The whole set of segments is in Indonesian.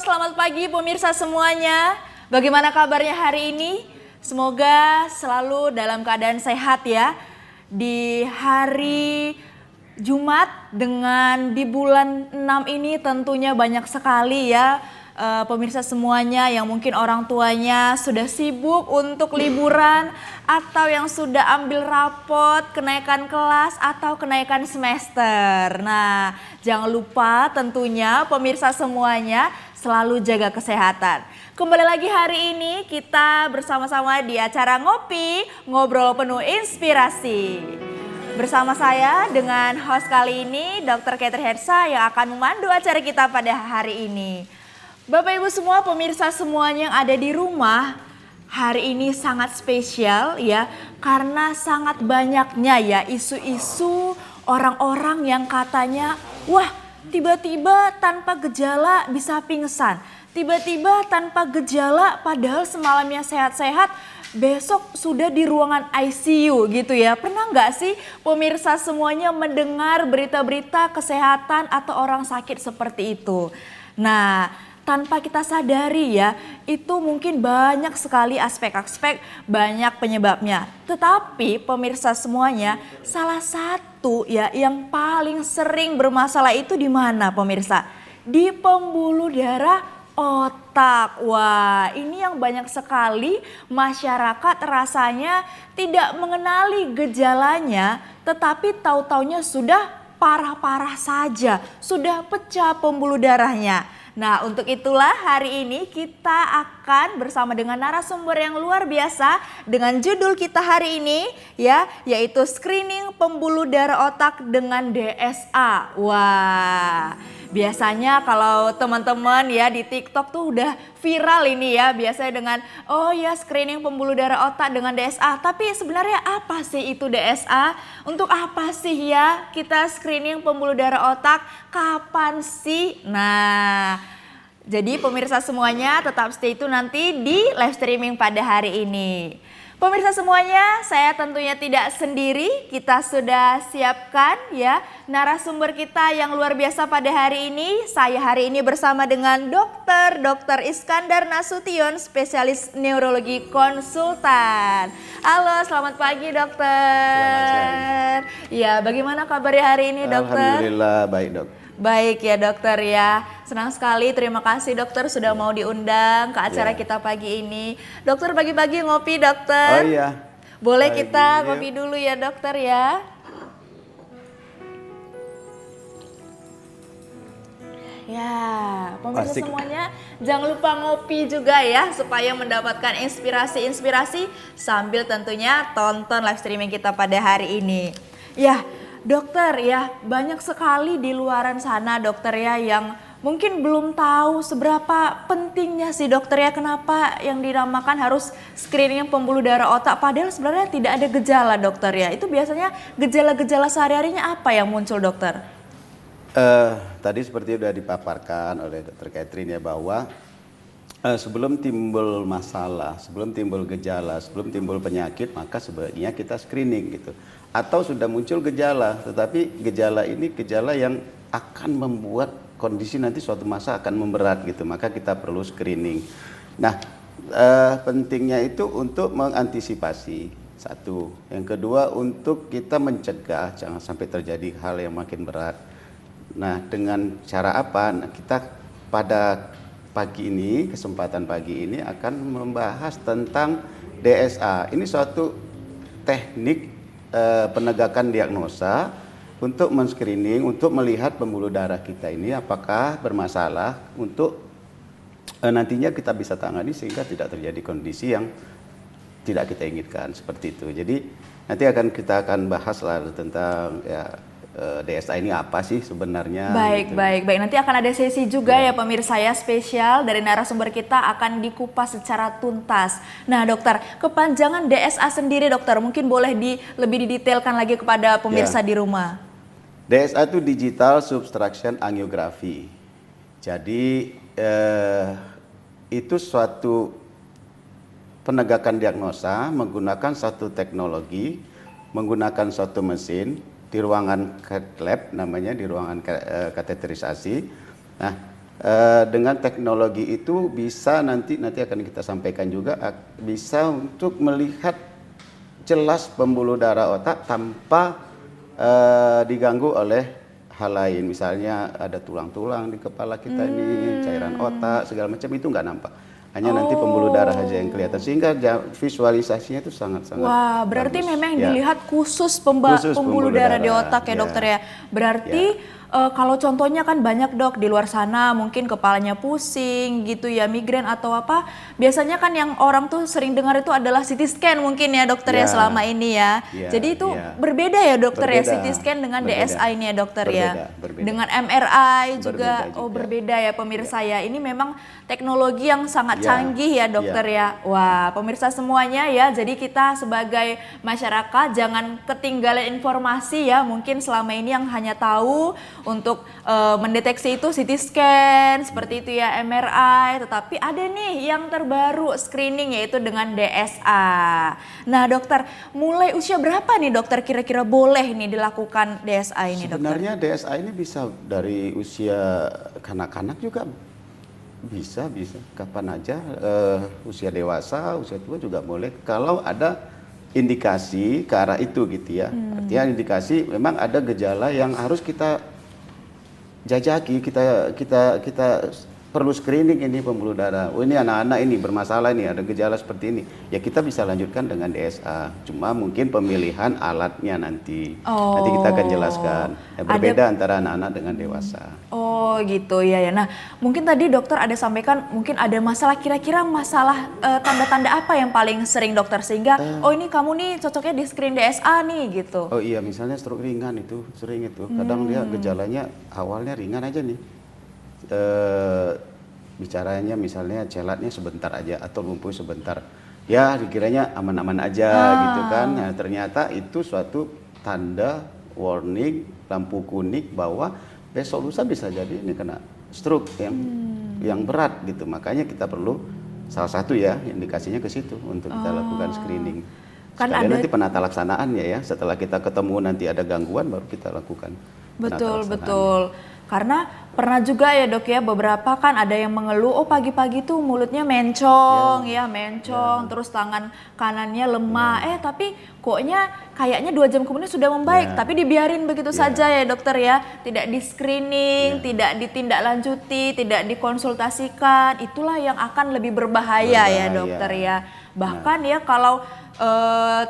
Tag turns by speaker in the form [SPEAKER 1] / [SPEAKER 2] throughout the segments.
[SPEAKER 1] selamat pagi pemirsa semuanya. Bagaimana kabarnya hari ini? Semoga selalu dalam keadaan sehat ya. Di hari Jumat dengan di bulan 6 ini tentunya banyak sekali ya pemirsa semuanya yang mungkin orang tuanya sudah sibuk untuk liburan atau yang sudah ambil rapot kenaikan kelas atau kenaikan semester. Nah, jangan lupa tentunya pemirsa semuanya selalu jaga kesehatan. Kembali lagi hari ini kita bersama-sama di acara Ngopi, Ngobrol Penuh Inspirasi. Bersama saya dengan host kali ini Dr. Catherine Hersa yang akan memandu acara kita pada hari ini. Bapak Ibu semua, pemirsa semuanya yang ada di rumah, hari ini sangat spesial ya karena sangat banyaknya ya isu-isu orang-orang yang katanya wah tiba-tiba tanpa gejala bisa pingsan, tiba-tiba tanpa gejala padahal semalamnya sehat-sehat, besok sudah di ruangan ICU gitu ya. Pernah nggak sih pemirsa semuanya mendengar berita-berita kesehatan atau orang sakit seperti itu? Nah, tanpa kita sadari ya, itu mungkin banyak sekali aspek-aspek, banyak penyebabnya. Tetapi pemirsa semuanya, salah satu ya yang paling sering bermasalah itu di mana pemirsa? Di pembuluh darah otak. Wah, ini yang banyak sekali masyarakat rasanya tidak mengenali gejalanya, tetapi tahu-taunya sudah parah-parah saja, sudah pecah pembuluh darahnya. Nah, untuk itulah hari ini kita akan bersama dengan narasumber yang luar biasa dengan judul kita hari ini ya, yaitu screening pembuluh darah otak dengan DSA. Wah, biasanya kalau teman-teman ya di TikTok tuh udah viral ini ya, biasanya dengan oh ya screening pembuluh darah otak dengan DSA. Tapi sebenarnya apa sih itu DSA? Untuk apa sih ya kita screening pembuluh darah otak? Kapan sih? Nah, jadi pemirsa semuanya tetap stay tune nanti di live streaming pada hari ini. Pemirsa semuanya, saya tentunya tidak sendiri, kita sudah siapkan ya narasumber kita yang luar biasa pada hari ini. Saya hari ini bersama dengan Dr. Iskandar Nasution, spesialis neurologi konsultan. Halo, selamat pagi dokter.
[SPEAKER 2] Selamat siang.
[SPEAKER 1] Ya, bagaimana kabarnya hari ini dokter?
[SPEAKER 2] Alhamdulillah baik dok.
[SPEAKER 1] Baik ya dokter ya, senang sekali, terima kasih dokter sudah mau diundang ke acara kita pagi ini. Dokter pagi-pagi ngopi dokter.
[SPEAKER 2] Oh iya.
[SPEAKER 1] Boleh
[SPEAKER 2] Pagi,
[SPEAKER 1] kita
[SPEAKER 2] yuk.
[SPEAKER 1] ngopi dulu ya dokter ya. Ya, pemirsa
[SPEAKER 2] Asik.
[SPEAKER 1] semuanya jangan lupa ngopi juga ya supaya mendapatkan inspirasi-inspirasi sambil tentunya tonton live streaming kita pada hari ini. Ya, dokter ya, banyak sekali di luaran sana dokter ya yang mungkin belum tahu seberapa pentingnya sih dokter ya kenapa yang dinamakan harus screening pembuluh darah otak padahal sebenarnya tidak ada gejala dokter ya. Itu biasanya gejala-gejala sehari-harinya apa yang muncul dokter?
[SPEAKER 2] Tadi seperti sudah dipaparkan oleh Dr. Catherine ya bahwa sebelum timbul masalah, sebelum timbul gejala, sebelum timbul penyakit maka sebaiknya kita screening gitu. Atau sudah muncul gejala, tetapi gejala ini gejala yang akan membuat kondisi nanti suatu masa akan memberat gitu, maka kita perlu screening. Nah, pentingnya itu untuk mengantisipasi satu, yang kedua untuk kita mencegah jangan sampai terjadi hal yang makin berat. Nah, dengan cara apa? Nah, kita pada pagi ini, kesempatan pagi ini akan membahas tentang DSA. Ini suatu teknik penegakan diagnosa untuk men-screening, untuk melihat pembuluh darah kita ini apakah bermasalah untuk nantinya kita bisa tangani sehingga tidak terjadi kondisi yang tidak kita inginkan seperti itu. Jadi nanti kita akan bahas lah tentang ya DSA ini apa sih sebenarnya.
[SPEAKER 1] Baik,
[SPEAKER 2] gitu.
[SPEAKER 1] baik. Nanti akan ada sesi juga ya pemirsa ya spesial dari narasumber kita akan dikupas secara tuntas. Nah dokter, kepanjangan DSA sendiri dokter mungkin boleh lebih didetailkan lagi kepada pemirsa di rumah.
[SPEAKER 2] DSA itu Digital Subtraction Angiography. Jadi itu suatu penegakan diagnosa menggunakan satu teknologi, menggunakan suatu mesin di ruangan cath lab namanya, di ruangan kateterisasi. Nah, dengan teknologi itu bisa nanti akan kita sampaikan juga bisa untuk melihat jelas pembuluh darah otak tanpa diganggu oleh hal lain. Misalnya ada tulang-tulang di kepala kita ini, cairan otak segala macam itu nggak nampak. Hanya nanti pembuluh darah aja yang kelihatan, sehingga visualisasinya itu sangat-sangat
[SPEAKER 1] Wah, berarti
[SPEAKER 2] bagus.
[SPEAKER 1] memang
[SPEAKER 2] Ya.
[SPEAKER 1] dilihat khusus
[SPEAKER 2] Khusus
[SPEAKER 1] pembuluh darah di otak ya
[SPEAKER 2] ya.
[SPEAKER 1] dokter ya. Berarti kalau contohnya kan banyak dok di luar sana mungkin kepalanya pusing gitu ya, migrain atau apa. Biasanya kan yang orang tuh sering dengar itu adalah CT scan mungkin ya dokter ya selama ini ya. Jadi itu berbeda ya dokter ya, CT scan dengan DSA ini ya dokter ya. Dengan MRI juga berbeda ya pemirsa ya. Ini memang teknologi yang sangat canggih ya dokter ya. Wah, pemirsa semuanya ya. Jadi kita sebagai masyarakat jangan ketinggalan informasi ya. Mungkin selama ini yang hanya tahu untuk mendeteksi itu CT scan seperti itu ya, MRI, tetapi ada nih yang terbaru screening yaitu dengan DSA. Nah dokter, mulai usia berapa nih dokter kira-kira boleh nih dilakukan DSA ini dokter?
[SPEAKER 2] Sebenarnya DSA ini bisa dari usia kanak-kanak juga bisa kapan aja, usia dewasa, usia tua juga boleh kalau ada indikasi ke arah itu gitu ya. Artinya indikasi memang ada gejala yang harus kita jajaki, kita perlu screening ini pembuluh darah. Oh ini anak-anak ini bermasalah ini, ada gejala seperti ini. Ya kita bisa lanjutkan dengan DSA. Cuma mungkin pemilihan alatnya nanti kita akan jelaskan. Ya, berbeda antara anak-anak dengan dewasa.
[SPEAKER 1] Oh gitu ya. Nah mungkin tadi dokter ada sampaikan mungkin ada masalah, kira-kira masalah tanda-tanda apa yang paling sering dokter sehingga oh ini kamu nih cocoknya di screen DSA nih gitu.
[SPEAKER 2] Oh iya, misalnya stroke ringan itu sering itu. Kadang dia gejalanya awalnya ringan aja nih. Bicaranya misalnya celatnya sebentar aja atau lumpuh sebentar, ya dikiranya aman-aman aja gitu kan. Nah, ternyata itu suatu tanda warning lampu kuning bahwa besok lusa bisa jadi ini kena stroke yang berat gitu. Makanya kita perlu salah satu ya indikasinya ke situ untuk kita lakukan screening. Sekalian nanti penata laksanaannya ya, setelah kita ketemu nanti ada gangguan baru kita lakukan.
[SPEAKER 1] Betul. Karena pernah juga ya dok ya, beberapa kan ada yang mengeluh, oh pagi-pagi tuh mulutnya mencong, terus tangan kanannya lemah, tapi koknya kayaknya 2 jam kemudian sudah membaik, tapi dibiarin begitu saja ya dokter ya, tidak di screening, tidak ditindaklanjuti, tidak dikonsultasikan, itulah yang akan lebih berbahaya ya dokter ya. Bahkan ya kalau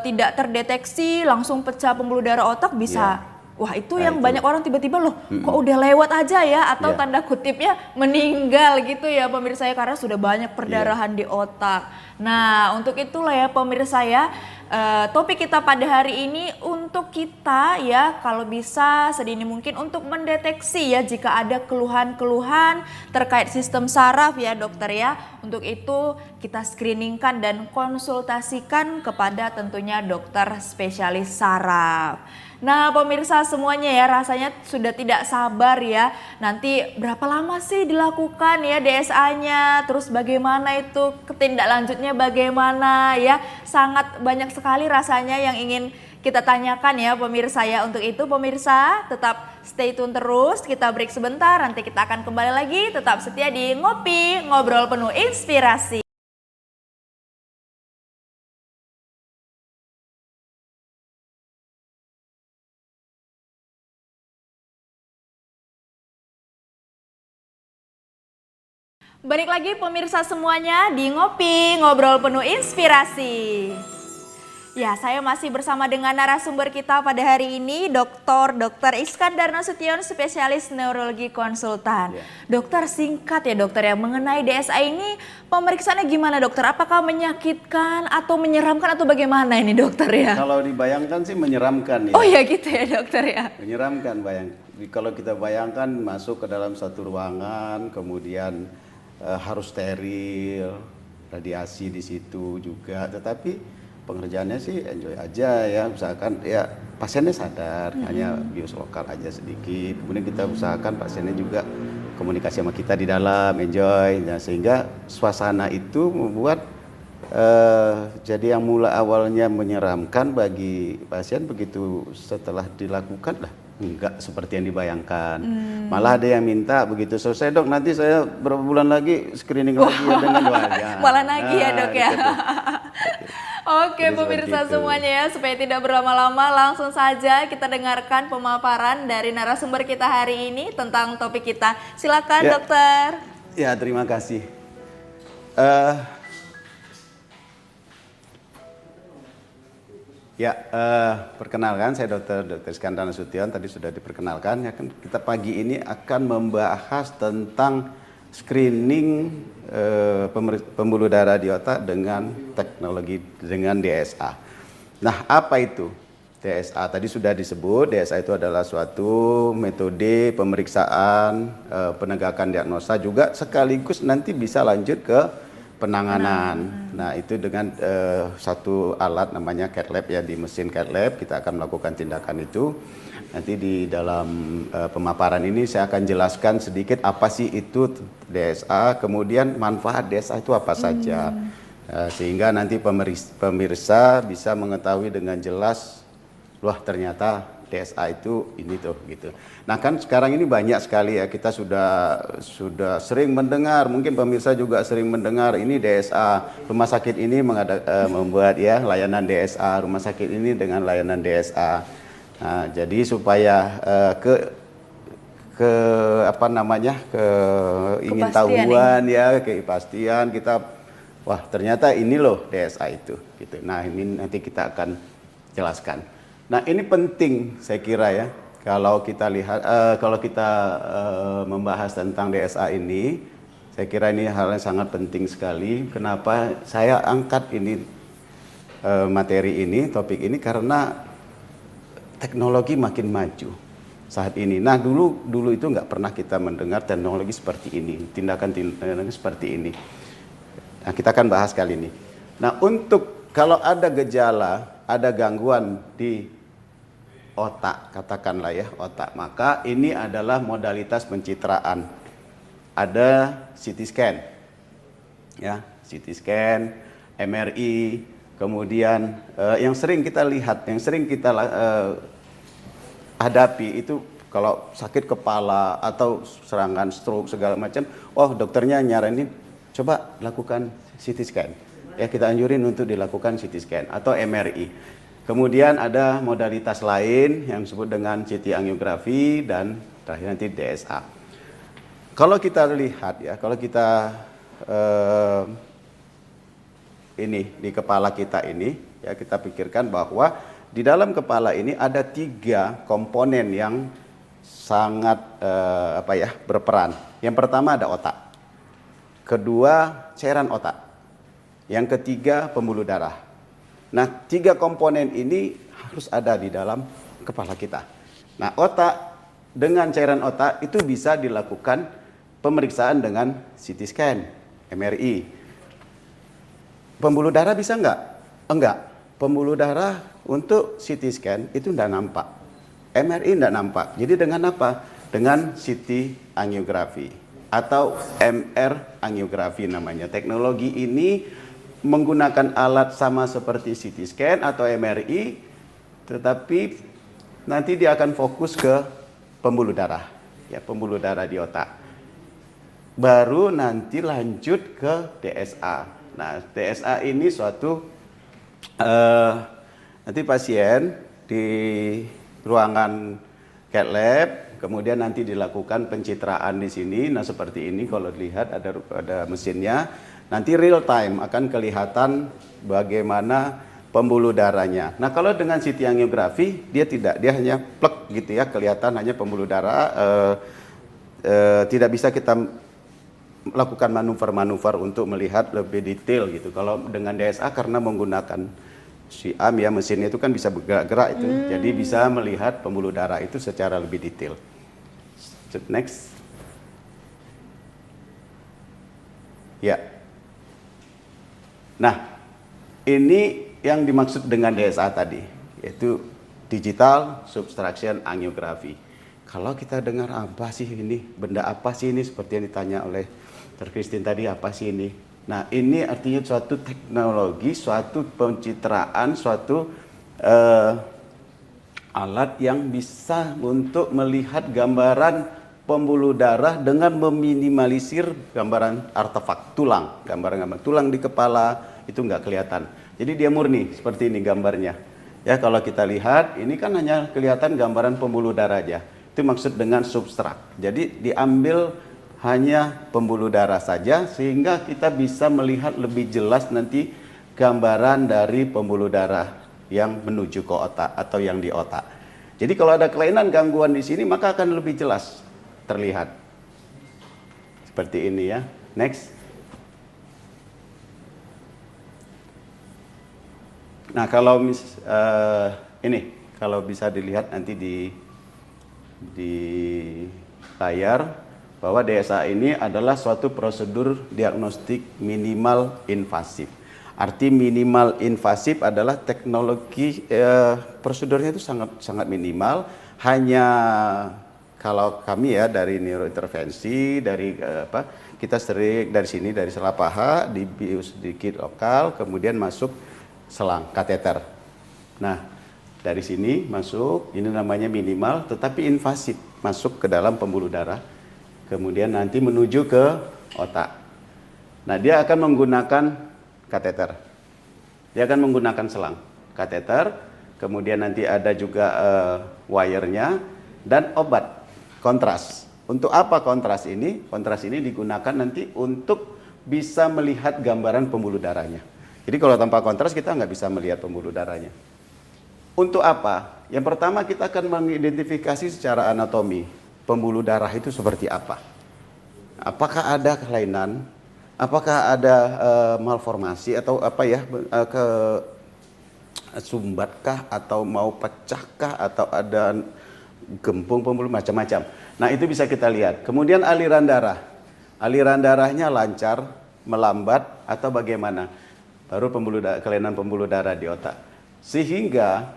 [SPEAKER 1] tidak terdeteksi langsung pecah pembuluh darah otak bisa. Wah itu yang banyak orang tiba-tiba loh kok udah lewat aja ya atau tanda kutipnya meninggal gitu ya pemirsa ya karena sudah banyak perdarahan di otak. Nah untuk itulah ya pemirsa ya topik kita pada hari ini untuk kita ya kalau bisa sedini mungkin untuk mendeteksi ya jika ada keluhan-keluhan terkait sistem saraf ya dokter ya. Untuk itu kita screeningkan dan konsultasikan kepada tentunya dokter spesialis saraf. Nah pemirsa semuanya ya rasanya sudah tidak sabar ya nanti berapa lama sih dilakukan ya DSA-nya, terus bagaimana itu ketindaklanjutnya bagaimana ya, sangat banyak sekali rasanya yang ingin kita tanyakan ya pemirsa ya. Untuk itu pemirsa tetap stay tune terus, kita break sebentar nanti kita akan kembali lagi, tetap setia di Ngopi Ngobrol Penuh Inspirasi. Balik lagi pemirsa semuanya di Ngopi Ngobrol Penuh Inspirasi. Ya, saya masih bersama dengan narasumber kita pada hari ini, Dr. Iskandar Nasution, spesialis neurologi konsultan. Dokter, singkat ya dokter ya, mengenai DSA ini pemeriksaannya gimana dokter? Apakah menyakitkan atau menyeramkan atau bagaimana ini dokter ya?
[SPEAKER 2] Kalau dibayangkan sih menyeramkan ya.
[SPEAKER 1] Oh ya gitu ya dokter ya.
[SPEAKER 2] Menyeramkan kalau kita bayangkan masuk ke dalam satu ruangan, kemudian harus steril, radiasi di situ juga, tetapi pengerjaannya sih enjoy aja ya, misalkan ya pasiennya sadar, hanya bius lokal aja sedikit, kemudian kita usahakan pasiennya juga komunikasi sama kita di dalam, enjoy, nah, sehingga suasana itu membuat jadi yang mula awalnya menyeramkan bagi pasien begitu setelah dilakukan lah enggak seperti yang dibayangkan. Malah ada yang minta begitu selesai dok, nanti saya berapa bulan lagi screening lagi ya dengan wajah.
[SPEAKER 1] Malah nagih ya dok ya.
[SPEAKER 2] gitu.
[SPEAKER 1] Oke
[SPEAKER 2] Jadi
[SPEAKER 1] pemirsa
[SPEAKER 2] seperti itu.
[SPEAKER 1] semuanya ya, supaya tidak berlama-lama langsung saja kita dengarkan pemaparan dari narasumber kita hari ini tentang topik kita. Silakan
[SPEAKER 2] Ya.
[SPEAKER 1] dokter.
[SPEAKER 2] Ya, terima kasih. Perkenalkan saya Dr. Iskandar Nasution, tadi sudah diperkenalkan. Ya kan, kita pagi ini akan membahas tentang screening pembuluh darah di otak dengan teknologi dengan DSA. Nah, apa itu DSA? Tadi sudah disebut, DSA itu adalah suatu metode pemeriksaan, penegakan diagnosa juga sekaligus nanti bisa lanjut ke penanganan. Nah, itu dengan satu alat namanya cath lab ya, di mesin cath lab kita akan melakukan tindakan itu. Nanti di dalam pemaparan ini saya akan jelaskan sedikit apa sih itu DSA, kemudian manfaat DSA itu apa saja. Sehingga nanti pemirsa bisa mengetahui dengan jelas, wah ternyata DSA itu ini tuh gitu. Nah kan sekarang ini banyak sekali ya, kita sudah sering mendengar, mungkin pemirsa juga sering mendengar ini DSA, rumah sakit ini membuat ya layanan DSA, rumah sakit ini dengan layanan DSA. Nah, jadi supaya ingin tahuan ya, kepastian kita, wah ternyata ini loh DSA itu gitu. Nah, ini nanti kita akan jelaskan. Nah, ini penting saya kira ya, kalau kita lihat kalau kita membahas tentang DSA ini, saya kira ini hal yang sangat penting sekali. Kenapa saya angkat ini materi ini, topik ini, karena teknologi makin maju saat ini. Nah, dulu itu nggak pernah kita mendengar teknologi seperti ini, tindakan seperti ini. Nah, kita akan bahas kali ini. Nah, untuk kalau ada gejala, ada gangguan di otak, katakanlah ya otak, maka ini adalah modalitas pencitraan. Ada CT scan, ya, CT scan, MRI, kemudian yang sering kita lihat, yang sering kita hadapi itu kalau sakit kepala atau serangan stroke segala macam, oh dokternya nyaranin coba lakukan CT scan. Ya, kita anjurin untuk dilakukan CT scan atau MRI. Kemudian ada modalitas lain yang disebut dengan CT angiografi dan terakhir nanti DSA. Kalau kita lihat ya, kalau kita ini di kepala kita ini ya, kita pikirkan bahwa di dalam kepala ini ada 3 komponen yang sangat berperan. Yang pertama ada otak, kedua cairan otak, yang ketiga pembuluh darah. Nah, 3 komponen ini harus ada di dalam kepala kita. Nah, otak dengan cairan otak itu bisa dilakukan pemeriksaan dengan CT scan, MRI. Pembuluh darah bisa enggak? Enggak. Pembuluh darah untuk CT scan itu enggak nampak. MRI enggak nampak. Jadi dengan apa? Dengan CT angiografi atau MR angiografi namanya. Teknologi ini menggunakan alat sama seperti CT scan atau MRI, tetapi nanti dia akan fokus ke pembuluh darah. Ya, pembuluh darah di otak. Baru nanti lanjut ke DSA. Nah, DSA ini suatu nanti pasien di ruangan cath lab, kemudian nanti dilakukan pencitraan di sini. Nah, seperti ini kalau dilihat ada mesinnya. Nanti real time akan kelihatan bagaimana pembuluh darahnya. Nah, kalau dengan CT angiografi dia tidak, dia hanya plek gitu ya, kelihatan hanya pembuluh darah. Tidak bisa kita melakukan manuver-manuver untuk melihat lebih detail gitu. Kalau dengan DSA karena menggunakan siam ya, mesinnya itu kan bisa bergerak-gerak itu. Jadi bisa melihat pembuluh darah itu secara lebih detail. Next. Ya. Nah, ini yang dimaksud dengan DSA tadi, yaitu digital subtraction angiografi. Kalau kita dengar apa sih ini, benda apa sih ini, seperti yang ditanya oleh Dr. Christine tadi, apa sih ini? Nah, ini artinya suatu teknologi, suatu pencitraan, suatu alat yang bisa untuk melihat gambaran pembuluh darah dengan meminimalisir gambaran artefak tulang, gambaran tulang di kepala itu nggak kelihatan. Jadi dia murni seperti ini gambarnya. Ya, kalau kita lihat ini kan hanya kelihatan gambaran pembuluh darah aja. Itu maksud dengan substrak. Jadi diambil hanya pembuluh darah saja sehingga kita bisa melihat lebih jelas nanti gambaran dari pembuluh darah yang menuju ke otak atau yang di otak. Jadi kalau ada kelainan gangguan di sini maka akan lebih jelas terlihat. Seperti ini ya. Next. Nah, kalau ini kalau bisa dilihat nanti di layar bahwa DSA ini adalah suatu prosedur diagnostik minimal invasif. Arti minimal invasif adalah teknologi prosedurnya itu sangat minimal. Hanya kalau kami ya dari neurointervensi, dari kita sering dari sini dari sela paha dibius sedikit lokal, kemudian masuk selang kateter. Nah, dari sini masuk, ini namanya minimal, tetapi invasif masuk ke dalam pembuluh darah. Kemudian nanti menuju ke otak. Nah, dia akan menggunakan kateter. Dia akan menggunakan selang kateter. Kemudian nanti ada juga wire-nya dan obat kontras. Untuk apa kontras ini? Kontras ini digunakan nanti untuk bisa melihat gambaran pembuluh darahnya. Jadi kalau tanpa kontras kita nggak bisa melihat pembuluh darahnya. Untuk apa? Yang pertama kita akan mengidentifikasi secara anatomi. Pembuluh darah itu seperti apa? Apakah ada kelainan? Apakah ada malformasi atau apa ya? Sumbatkah atau mau pecahkah atau ada gembung pembuluh macam-macam. Nah, itu bisa kita lihat. Kemudian aliran darah. Aliran darahnya lancar, melambat atau bagaimana? Baru kelainan pembuluh darah di otak. Sehingga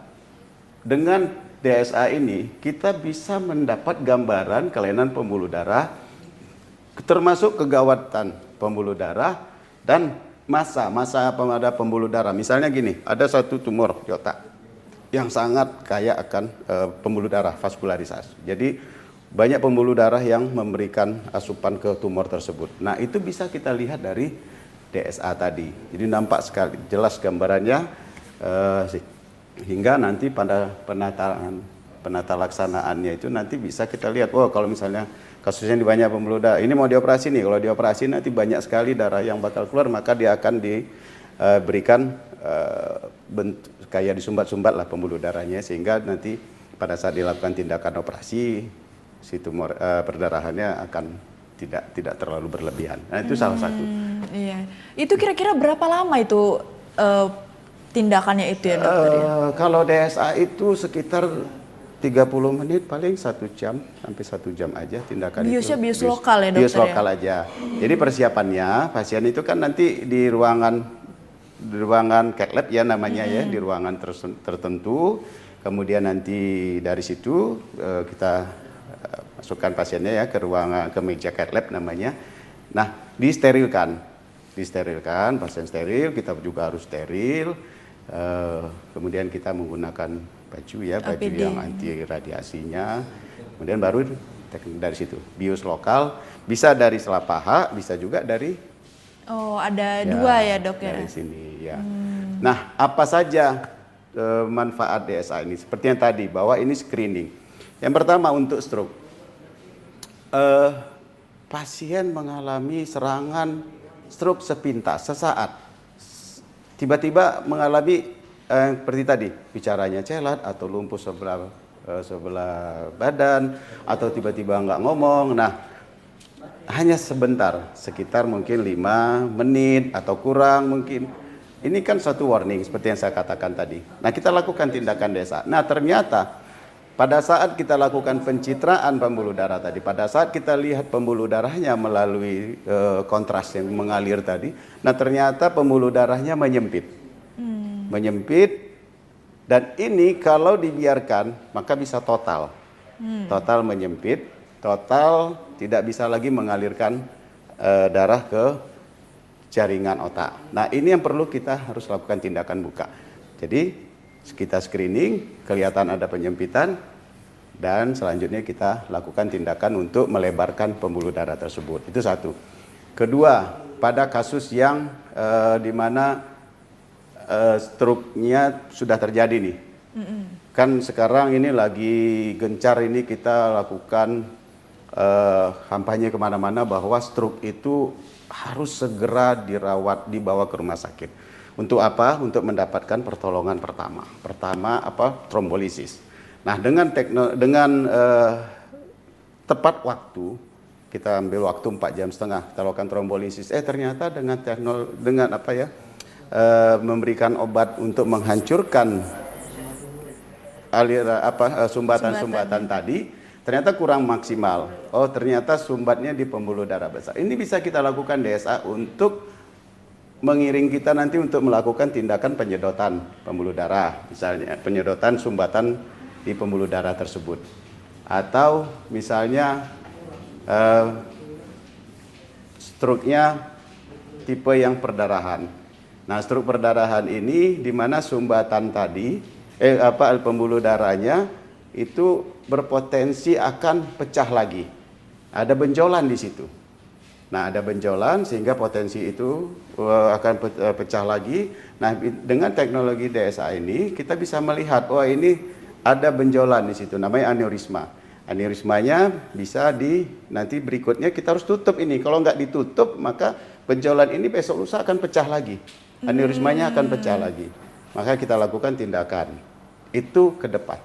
[SPEAKER 2] dengan DSA ini kita bisa mendapat gambaran kelainan pembuluh darah termasuk kegawatan pembuluh darah dan masa pada pembuluh darah. Misalnya gini, ada satu tumor di otak yang sangat kaya akan pembuluh darah vaskularisasi. Jadi banyak pembuluh darah yang memberikan asupan ke tumor tersebut. Nah, itu bisa kita lihat dari DSA tadi. Jadi nampak sekali jelas gambarannya hingga nanti pada penata laksanaannya itu nanti bisa kita lihat, oh kalau misalnya kasusnya di banyak pembuluh darah, ini mau dioperasi nih, kalau dioperasi nanti banyak sekali darah yang bakal keluar, maka dia akan diberikan bentuk kayak disumbat-sumbat lah pembuluh darahnya, sehingga nanti pada saat dilakukan tindakan operasi si tumor perdarahannya akan tidak terlalu berlebihan. Nah, itu salah satu.
[SPEAKER 1] Iya. Itu kira-kira berapa lama itu tindakannya itu ya, dokter?
[SPEAKER 2] Kalau DSA itu sekitar 30 menit, paling 1 jam sampai 1 jam aja tindakan
[SPEAKER 1] Biusnya
[SPEAKER 2] itu.
[SPEAKER 1] bius lokal ya, dokter?
[SPEAKER 2] Bius lokal aja. Jadi persiapannya pasien itu kan nanti di ruangan cath lab ya namanya ya, di ruangan tertentu. Kemudian nanti dari situ kita masukkan pasiennya ya ke meja cath lab namanya. Nah, disterilkan, pasien steril, kita juga harus steril. Kemudian kita menggunakan baju
[SPEAKER 1] APD.
[SPEAKER 2] yang anti radiasinya. Kemudian baru dari situ bius lokal, bisa dari sela paha, bisa juga dari
[SPEAKER 1] ada dua ya, dok ya.
[SPEAKER 2] Dari sini ya. Nah, apa saja manfaat DSA ini? Seperti yang tadi, bahwa ini screening. Yang pertama untuk stroke. Pasien mengalami serangan stroke sepintas sesaat. Tiba-tiba mengalami seperti tadi, bicaranya celat atau lumpuh sebelah badan atau tiba-tiba nggak ngomong. Nah, hanya sebentar, sekitar mungkin 5 menit atau kurang mungkin. Ini kan satu warning seperti yang saya katakan tadi. Nah, kita lakukan tindakan DSA. Nah, ternyata pada saat kita lakukan pencitraan pembuluh darah tadi, pada saat kita lihat pembuluh darahnya melalui kontras yang mengalir tadi, nah ternyata pembuluh darahnya menyempit. Menyempit, dan ini kalau dibiarkan maka bisa total. Total menyempit, total tidak bisa lagi mengalirkan darah ke jaringan otak. Nah, ini yang perlu kita harus lakukan tindakan buka. Jadi Kita screening, kelihatan ada penyempitan, dan selanjutnya kita lakukan tindakan untuk melebarkan pembuluh darah tersebut. Itu satu. Kedua, pada kasus yang di mana stroke-nya sudah terjadi nih. Kan sekarang ini lagi gencar ini kita lakukan kampanye kemana-mana bahwa stroke itu harus segera dirawat, dibawa ke rumah sakit. Untuk apa? Untuk mendapatkan pertolongan pertama. Pertama apa? Trombolisis. Nah, dengan tepat waktu, kita ambil waktu 4,5 jam kita lakukan trombolisis. Ternyata dengan memberikan obat untuk menghancurkan sumbatan tadi, ternyata kurang maksimal. Oh, ternyata sumbatnya di pembuluh darah besar. Ini bisa kita lakukan DSA untuk mengiring kita nanti untuk melakukan tindakan penyedotan pembuluh darah, misalnya penyedotan sumbatan di pembuluh darah tersebut, atau misalnya stroke-nya tipe yang perdarahan. Nah, stroke perdarahan ini di mana sumbatan tadi pembuluh darahnya itu berpotensi akan pecah lagi. Ada benjolan di situ. Nah, ada benjolan sehingga potensi itu akan pecah lagi. Nah, dengan teknologi DSA ini kita bisa melihat, ini ada benjolan di situ, namanya aneurisma. Aneurismanya bisa nanti berikutnya kita harus tutup ini. Kalau nggak ditutup, maka benjolan ini besok lusa akan pecah lagi. Aneurismanya akan pecah lagi. Maka kita lakukan tindakan. Itu ke depan.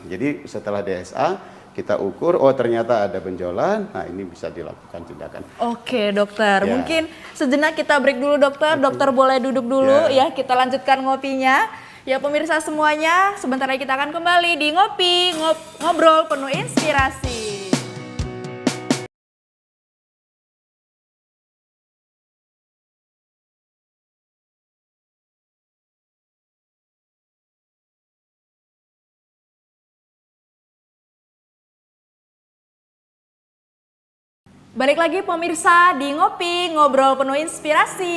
[SPEAKER 2] Jadi setelah DSA, kita ukur, ternyata ada benjolan, nah ini bisa dilakukan tindakan.
[SPEAKER 1] Oke dokter, mungkin sejenak kita break dulu dokter, dokter boleh duduk dulu ya, kita lanjutkan ngopinya. Ya pemirsa semuanya, sebentar lagi kita akan kembali di Ngopi, Ngobrol Penuh Inspirasi. Balik lagi pemirsa di Ngopi, Ngobrol Penuh Inspirasi.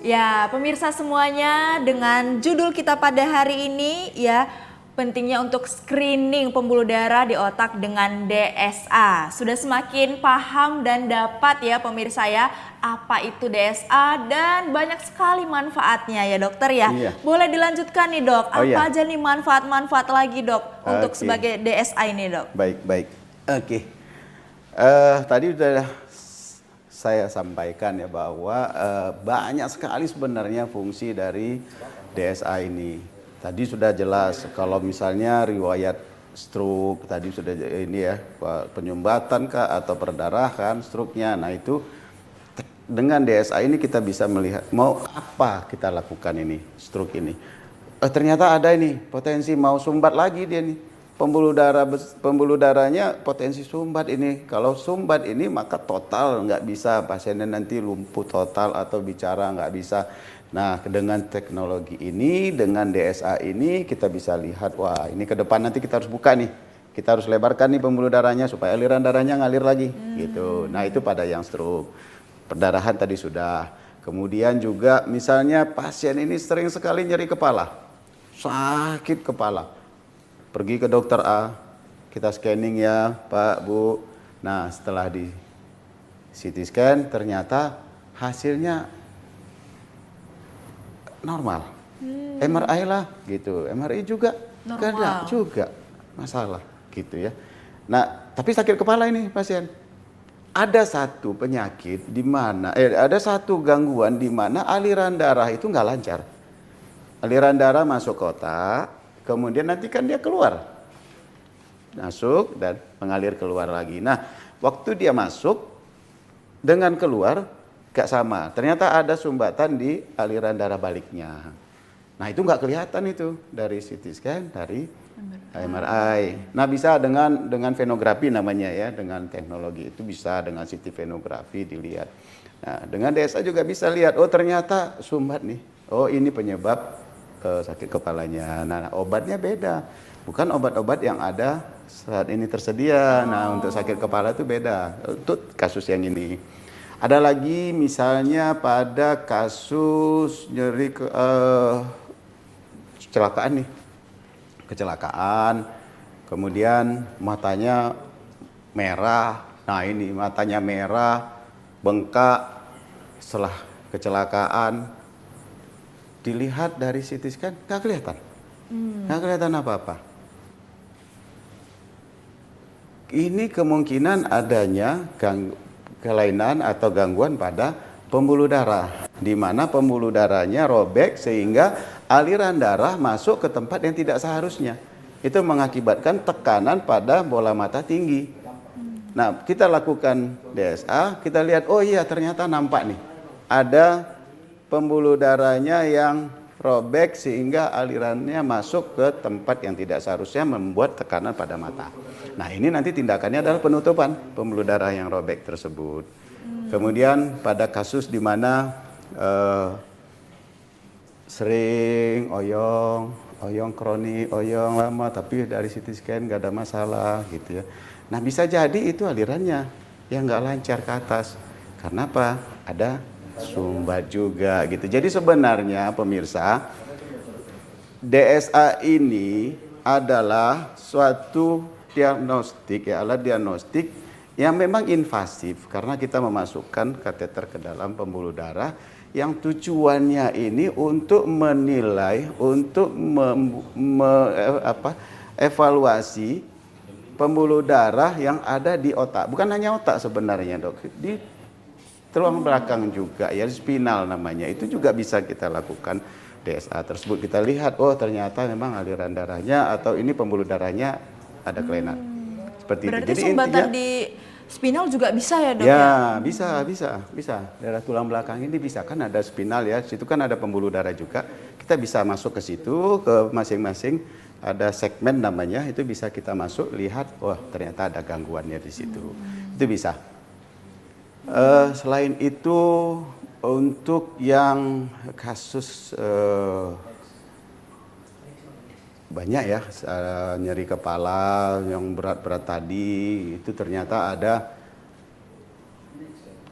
[SPEAKER 1] Ya pemirsa semuanya, dengan judul kita pada hari ini ya, pentingnya untuk screening pembuluh darah di otak dengan DSA. Sudah semakin paham dan dapat ya pemirsa ya, apa itu DSA dan banyak sekali manfaatnya ya dokter ya.
[SPEAKER 2] Iya.
[SPEAKER 1] Boleh dilanjutkan nih dok, apa aja nih manfaat-manfaat lagi dok untuk sebagai DSA ini dok?
[SPEAKER 2] Baik. Oke. Tadi sudah saya sampaikan ya bahwa banyak sekali sebenarnya fungsi dari DSA ini. Tadi sudah jelas kalau misalnya riwayat stroke tadi sudah ini ya, penyumbatan kah atau perdarahan stroke-nya. Nah, itu dengan DSA ini kita bisa melihat mau apa kita lakukan ini stroke ini. Ternyata ada ini potensi mau sumbat lagi dia nih. Pembuluh darahnya potensi sumbat ini. Kalau sumbat ini maka total nggak bisa, pasiennya nanti lumpuh total atau bicara nggak bisa. Nah, dengan teknologi ini, dengan DSA ini kita bisa lihat, wah ini ke depan nanti kita harus buka nih. Kita harus lebarkan nih pembuluh darahnya supaya aliran darahnya ngalir lagi gitu. Nah, itu pada yang stroke. Perdarahan tadi sudah. Kemudian juga misalnya pasien ini sering sekali nyeri kepala. Sakit kepala. Pergi ke dokter A, kita scanning ya Pak, Bu. Nah, setelah di CT scan ternyata hasilnya normal. MRI lah gitu, MRI juga nggak ada juga masalah gitu ya. Nah, tapi sakit kepala ini pasien. Ada satu penyakit di mana, ada satu gangguan di mana aliran darah itu nggak lancar. Aliran darah masuk ke otak, kemudian nanti kan dia keluar. Masuk dan mengalir keluar lagi. Nah, waktu dia masuk dengan keluar gak sama. Ternyata ada sumbatan di aliran darah baliknya. Nah, itu nggak kelihatan itu dari CT scan, dari MRI. Nah, bisa dengan venografi namanya ya, dengan teknologi itu bisa dengan CT venografi dilihat. Nah, dengan DSA juga bisa lihat, oh ternyata sumbat nih. Oh, ini penyebab sakit kepalanya. Nah, obatnya beda. Bukan obat-obat yang ada saat ini tersedia. Nah, untuk sakit kepala itu beda. Untuk kasus yang ini. Ada lagi misalnya pada kasus nyeri kecelakaan nih, kecelakaan, kemudian matanya merah, nah ini matanya merah, bengkak setelah kecelakaan, dilihat dari CT scan nggak kelihatan, nggak kelihatan apa-apa. Ini kemungkinan adanya kelainan atau gangguan pada pembuluh darah, di mana pembuluh darahnya robek sehingga aliran darah masuk ke tempat yang tidak seharusnya. Itu mengakibatkan tekanan pada bola mata tinggi. Nah, kita lakukan DSA, kita lihat, oh iya ternyata nampak nih, ada pembuluh darahnya yang robek sehingga alirannya masuk ke tempat yang tidak seharusnya, membuat tekanan pada mata. Nah, ini nanti tindakannya adalah penutupan pembuluh darah yang robek tersebut. Kemudian pada kasus di mana sering oyong kronik, oyong lama, tapi dari CT scan nggak ada masalah gitu ya. Nah, bisa jadi itu alirannya yang nggak lancar ke atas. Karena apa? Ada sumbat juga gitu. Jadi sebenarnya pemirsa, DSA ini adalah suatu diagnostik ya, alat diagnostik yang memang invasif karena kita memasukkan kateter ke dalam pembuluh darah yang tujuannya ini untuk menilai, untuk evaluasi pembuluh darah yang ada di otak. Bukan hanya otak sebenarnya, Dok. Di tulang belakang juga ya, spinal namanya. Itu juga bisa kita lakukan DSA tersebut. Kita lihat, oh ternyata memang aliran darahnya atau ini pembuluh darahnya ada kelainan. Seperti
[SPEAKER 1] berarti
[SPEAKER 2] itu. Jadi
[SPEAKER 1] sumbatan
[SPEAKER 2] intinya,
[SPEAKER 1] di spinal juga bisa ya, Dok?
[SPEAKER 2] ya, bisa. Daerah tulang belakang ini bisa, kan ada spinal ya. Situ kan ada pembuluh darah juga. Kita bisa masuk ke situ, ke masing-masing ada segmen namanya, itu bisa kita masuk, lihat, wah ternyata ada gangguannya di situ. Itu bisa. Selain itu, untuk yang kasus banyak ya, nyeri kepala yang berat-berat tadi, itu ternyata ada,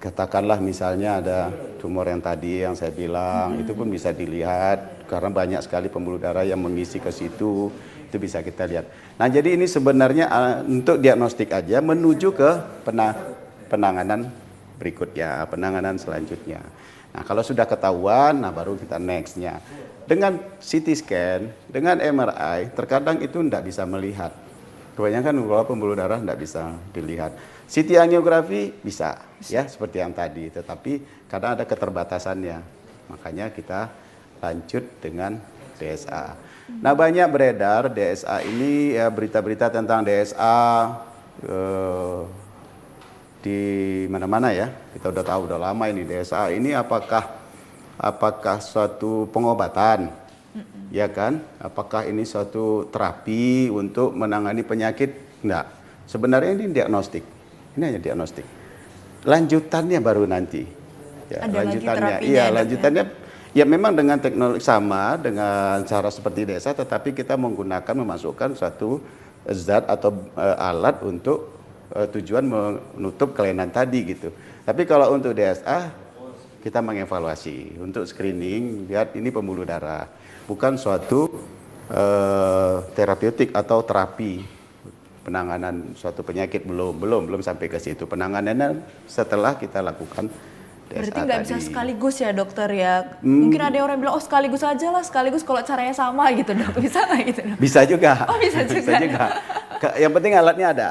[SPEAKER 2] katakanlah misalnya ada tumor yang tadi yang saya bilang, itu pun bisa dilihat karena banyak sekali pembuluh darah yang mengisi ke situ, itu bisa kita lihat. Nah, jadi ini sebenarnya untuk diagnostik aja, menuju ke penanganan berikutnya, penanganan selanjutnya. Nah, kalau sudah ketahuan, nah baru kita nextnya. Dengan CT scan, dengan MRI, terkadang itu tidak bisa melihat. Kebanyakan kalau pembuluh darah tidak bisa dilihat. CT angiografi bisa, ya seperti yang tadi. Tetapi kadang ada keterbatasannya. Makanya kita lanjut dengan DSA. Nah, banyak beredar DSA ini, ya, berita-berita tentang DSA di mana-mana ya. Kita udah tahu udah lama ini DSA ini apakah suatu pengobatan, ya kan? Apakah ini suatu terapi untuk menangani penyakit? Enggak. Sebenarnya ini diagnostik. Ini hanya diagnostik. Lanjutannya baru nanti. Ya,
[SPEAKER 1] ada
[SPEAKER 2] lanjutannya,
[SPEAKER 1] lagi
[SPEAKER 2] iya
[SPEAKER 1] ya,
[SPEAKER 2] lanjutannya. Ya memang dengan teknologi sama, dengan cara seperti DSA, tetapi kita memasukkan suatu zat atau alat untuk tujuan menutup kelainan tadi gitu. Tapi kalau untuk DSA, kita mengevaluasi untuk screening, lihat ini pembuluh darah, bukan suatu terapeutik atau terapi penanganan suatu penyakit, belum sampai ke situ. Penanganannya setelah kita lakukan DSA.
[SPEAKER 1] Berarti nggak bisa
[SPEAKER 2] tadi.
[SPEAKER 1] sekaligus ya, dokter ya? Mungkin ada orang bilang, oh sekaligus aja lah, sekaligus kalau caranya sama gitu, Dok. Bisa nggak gitu, Dok?
[SPEAKER 2] Bisa juga.
[SPEAKER 1] Oh, bisa juga.
[SPEAKER 2] Yang penting alatnya ada.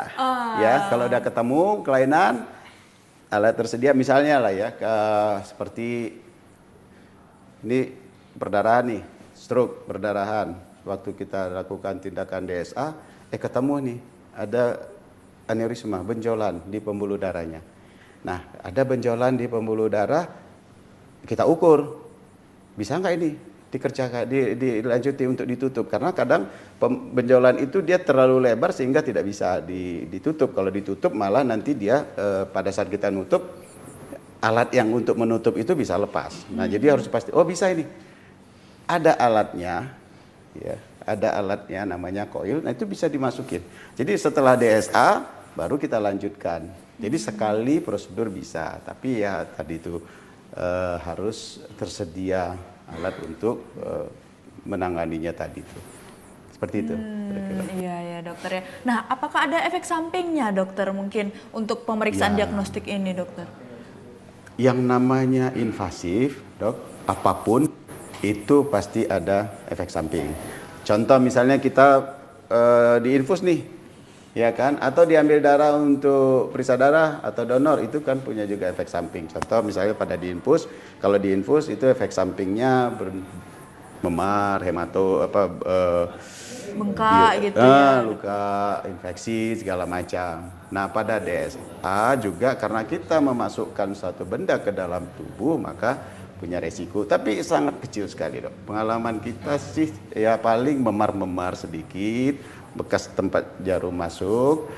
[SPEAKER 2] Ya, kalau udah ketemu kelainan, alat tersedia, misalnya lah ya, seperti ini perdarahan nih, stroke, perdarahan. Waktu kita lakukan tindakan DSA, ketemu nih, ada aneurisma, benjolan di pembuluh darahnya. Nah, ada benjolan di pembuluh darah, kita ukur, bisa nggak ini dikerjakan, dilanjuti untuk ditutup? Karena kadang benjolan itu dia terlalu lebar sehingga tidak bisa ditutup. Kalau ditutup malah nanti dia pada saat kita nutup, alat yang untuk menutup itu bisa lepas. Nah, jadi harus pasti, oh bisa ini, ada alatnya, ya, ada alatnya namanya coil. Nah, itu bisa dimasukin. Jadi setelah DSA baru kita lanjutkan. Jadi sekali prosedur bisa, tapi ya tadi itu harus tersedia alat untuk menanganinya tadi itu. Seperti itu. kira-kira.
[SPEAKER 1] Iya ya dokter ya. Nah, apakah ada efek sampingnya dokter mungkin untuk pemeriksaan
[SPEAKER 2] Ya.
[SPEAKER 1] diagnostik ini dokter?
[SPEAKER 2] Yang namanya invasif, dok, apapun itu pasti ada efek samping. Contoh misalnya kita diinfus nih, ya kan? Atau diambil darah untuk periksa darah atau donor, itu kan punya juga efek samping. Contoh misalnya pada diinfus, kalau diinfus itu efek sampingnya memar,
[SPEAKER 1] Bengkak gitu ya.
[SPEAKER 2] luka, infeksi segala macam. Nah pada DSA juga karena kita memasukkan satu benda ke dalam tubuh maka punya resiko, tapi sangat kecil sekali dok. Pengalaman kita sih ya paling memar-memar sedikit, bekas tempat jarum masuk,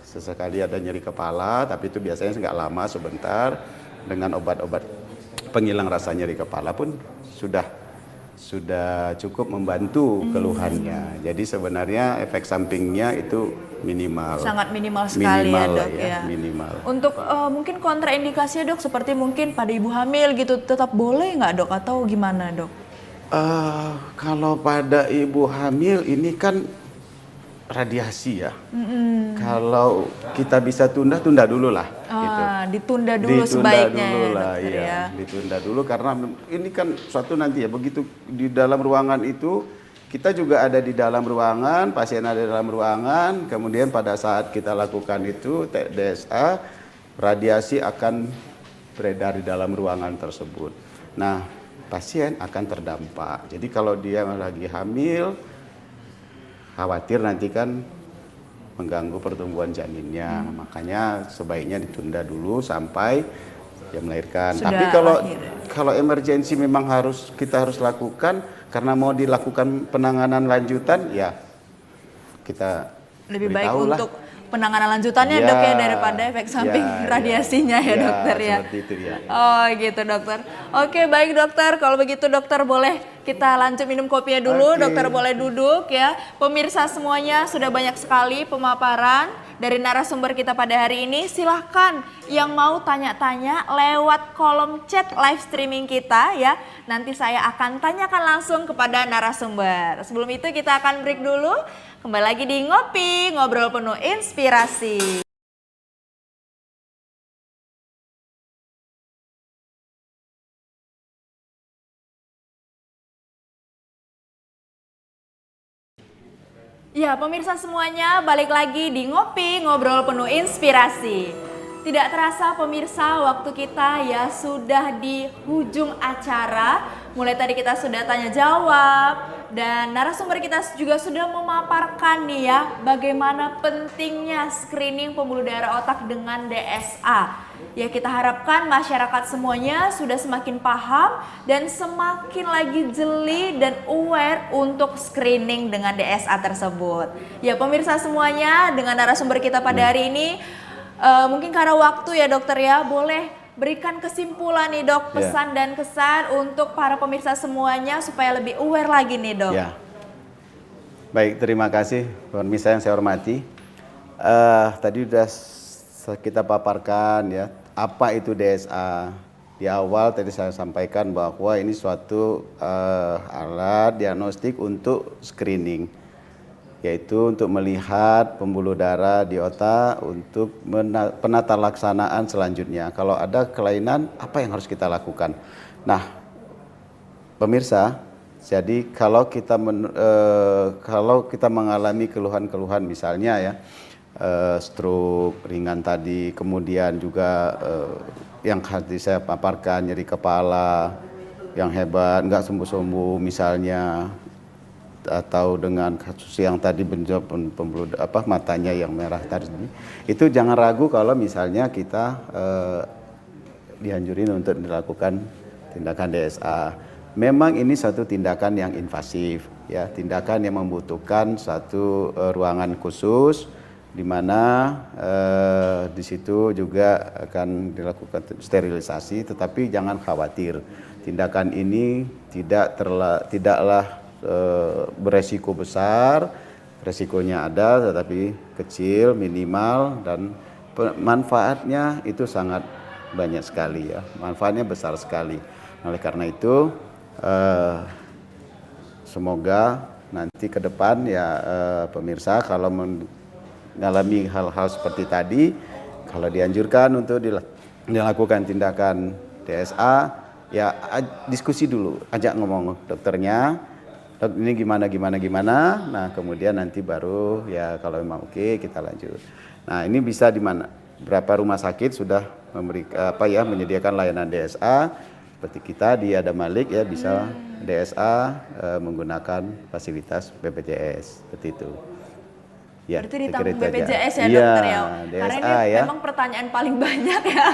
[SPEAKER 2] sesekali ada nyeri kepala, tapi itu biasanya nggak lama, sebentar. Dengan obat-obat penghilang rasa nyeri kepala pun sudah cukup membantu keluhannya. Jadi sebenarnya efek sampingnya itu minimal.
[SPEAKER 1] Sangat minimal sekali
[SPEAKER 2] Minimal
[SPEAKER 1] ya dok
[SPEAKER 2] lah
[SPEAKER 1] ya.
[SPEAKER 2] Minimal.
[SPEAKER 1] Untuk mungkin kontraindikasinya dok, seperti mungkin pada ibu hamil gitu, tetap boleh nggak dok atau gimana dok?
[SPEAKER 2] Kalau pada ibu hamil ini kan radiasi ya. Kalau kita bisa tunda dulu lah. Gitu.
[SPEAKER 1] Ditunda dulu sebaiknya
[SPEAKER 2] dulu
[SPEAKER 1] ya,
[SPEAKER 2] lah,
[SPEAKER 1] dokter
[SPEAKER 2] iya.
[SPEAKER 1] ya.
[SPEAKER 2] Ditunda dulu karena ini kan suatu nanti ya, begitu di dalam ruangan itu kita juga ada di dalam ruangan, pasien ada di dalam ruangan, kemudian pada saat kita lakukan itu DSA, radiasi akan beredar di dalam ruangan tersebut. Nah, pasien akan terdampak. Jadi kalau dia lagi hamil, khawatir nanti kan mengganggu pertumbuhan janinnya, makanya sebaiknya ditunda dulu sampai dia melahirkan.
[SPEAKER 1] Sudah
[SPEAKER 2] Tapi
[SPEAKER 1] lahir.
[SPEAKER 2] kalau emergensi memang kita harus lakukan karena mau dilakukan penanganan lanjutan, ya kita
[SPEAKER 1] Lebih baik
[SPEAKER 2] beritahu lah.
[SPEAKER 1] untuk penanganan lanjutannya
[SPEAKER 2] Ya,
[SPEAKER 1] dok ya, daripada efek samping
[SPEAKER 2] ya,
[SPEAKER 1] radiasinya ya, dokter ya.
[SPEAKER 2] Seperti itu ya.
[SPEAKER 1] Oh gitu dokter. Oke baik dokter, kalau begitu dokter boleh kita lanjut minum kopinya dulu.
[SPEAKER 2] Oke.
[SPEAKER 1] Dokter boleh duduk ya. Pemirsa semuanya, sudah banyak sekali pemaparan dari narasumber kita pada hari ini. Silahkan yang mau tanya-tanya lewat kolom chat live streaming kita ya. Nanti saya akan tanyakan langsung kepada narasumber. Sebelum itu kita akan break dulu. Kembali lagi di Ngopi, ngobrol penuh inspirasi. Ya, pemirsa semuanya, balik lagi di Ngopi, ngobrol penuh inspirasi. Tidak terasa pemirsa, waktu kita ya sudah di ujung acara. Mulai tadi kita sudah tanya jawab dan narasumber kita juga sudah memaparkan nih ya bagaimana pentingnya screening pembuluh darah otak dengan DSA. Ya kita harapkan masyarakat semuanya sudah semakin paham dan semakin lagi jeli dan aware untuk screening dengan DSA tersebut. Ya pemirsa semuanya, dengan narasumber kita pada hari ini, mungkin karena waktu ya dokter ya, boleh berikan kesimpulan nih dok, pesan dan kesan untuk para pemirsa semuanya supaya lebih aware lagi nih dok.
[SPEAKER 2] Ya. Baik, terima kasih pemirsa yang saya hormati. Tadi sudah kita paparkan ya, apa itu DSA. Di awal tadi saya sampaikan bahwa ini suatu alat diagnostik untuk screening, yaitu untuk melihat pembuluh darah di otak untuk penata laksanaan selanjutnya. Kalau ada kelainan, apa yang harus kita lakukan? Nah, pemirsa, jadi kalau kita mengalami keluhan-keluhan misalnya ya, stroke ringan tadi, kemudian juga yang tadi saya paparkan, nyeri kepala yang hebat, nggak sembuh-sembuh misalnya, atau dengan kasus yang tadi pembuluh matanya yang merah tadi, itu jangan ragu kalau misalnya kita dianjurin untuk dilakukan tindakan DSA. Memang ini satu tindakan yang invasif, ya, tindakan yang membutuhkan satu ruangan khusus, di mana di situ juga akan dilakukan sterilisasi. Tetapi jangan khawatir, tindakan ini tidaklah beresiko besar, resikonya ada tetapi kecil, minimal, dan manfaatnya itu sangat banyak sekali ya, manfaatnya besar sekali. Oleh karena itu semoga nanti ke depan ya pemirsa kalau mengalami hal-hal seperti tadi, kalau dianjurkan untuk dilakukan tindakan DSA, ya diskusi dulu, ajak ngomong dokternya, dok ini gimana. Nah kemudian nanti baru ya kalau memang oke kita lanjut. Nah ini bisa di mana? Berapa rumah sakit sudah menyediakan layanan DSA. Seperti kita di Adam Malik ya bisa DSA menggunakan fasilitas BPJS seperti itu. Ya,
[SPEAKER 1] berarti ditanggung BPJS ya
[SPEAKER 2] iya,
[SPEAKER 1] dokter ya?
[SPEAKER 2] DSA,
[SPEAKER 1] karena ini
[SPEAKER 2] ya.
[SPEAKER 1] memang pertanyaan paling banyak ya.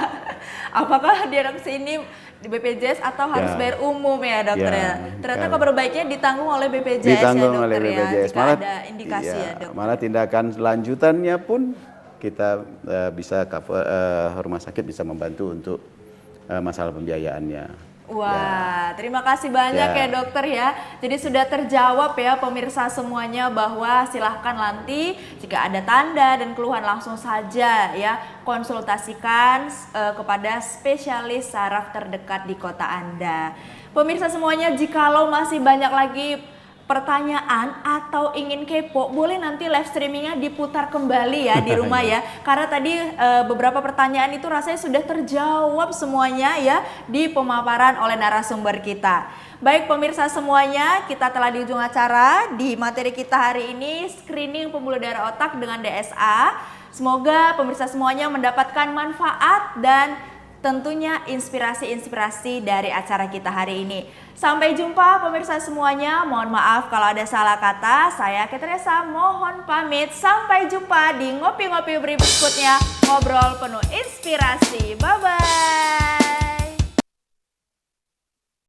[SPEAKER 1] Apakah dia sini di BPJS atau harus bayar umum ya dokter ya? Ternyata kabar baiknya ditanggung oleh BPJS
[SPEAKER 2] ditanggung
[SPEAKER 1] ya dokter
[SPEAKER 2] oleh BPJS.
[SPEAKER 1] ya? Jika ada indikasi ya dok.
[SPEAKER 2] Malah tindakan lanjutannya pun kita bisa rumah sakit bisa membantu untuk masalah pembiayaannya.
[SPEAKER 1] Wah, terima kasih banyak ya dokter ya. Jadi sudah terjawab ya pemirsa semuanya bahwa silahkan nanti jika ada tanda dan keluhan langsung saja ya konsultasikan kepada spesialis saraf terdekat di kota Anda. Pemirsa semuanya, jikalau masih banyak lagi pertanyaan atau ingin kepo, boleh nanti live streamingnya diputar kembali ya di rumah ya. Karena tadi beberapa pertanyaan itu rasanya sudah terjawab semuanya ya di pemaparan oleh narasumber kita. Baik pemirsa semuanya, kita telah di ujung acara. Di materi kita hari ini screening pembuluh darah otak dengan DSA. Semoga pemirsa semuanya mendapatkan manfaat dan tentunya inspirasi-inspirasi dari acara kita hari ini. Sampai jumpa pemirsa semuanya. Mohon maaf kalau ada salah kata. Saya Ketresa mohon pamit. Sampai jumpa di ngopi-ngopi berikutnya. Ngobrol penuh inspirasi. Bye-bye.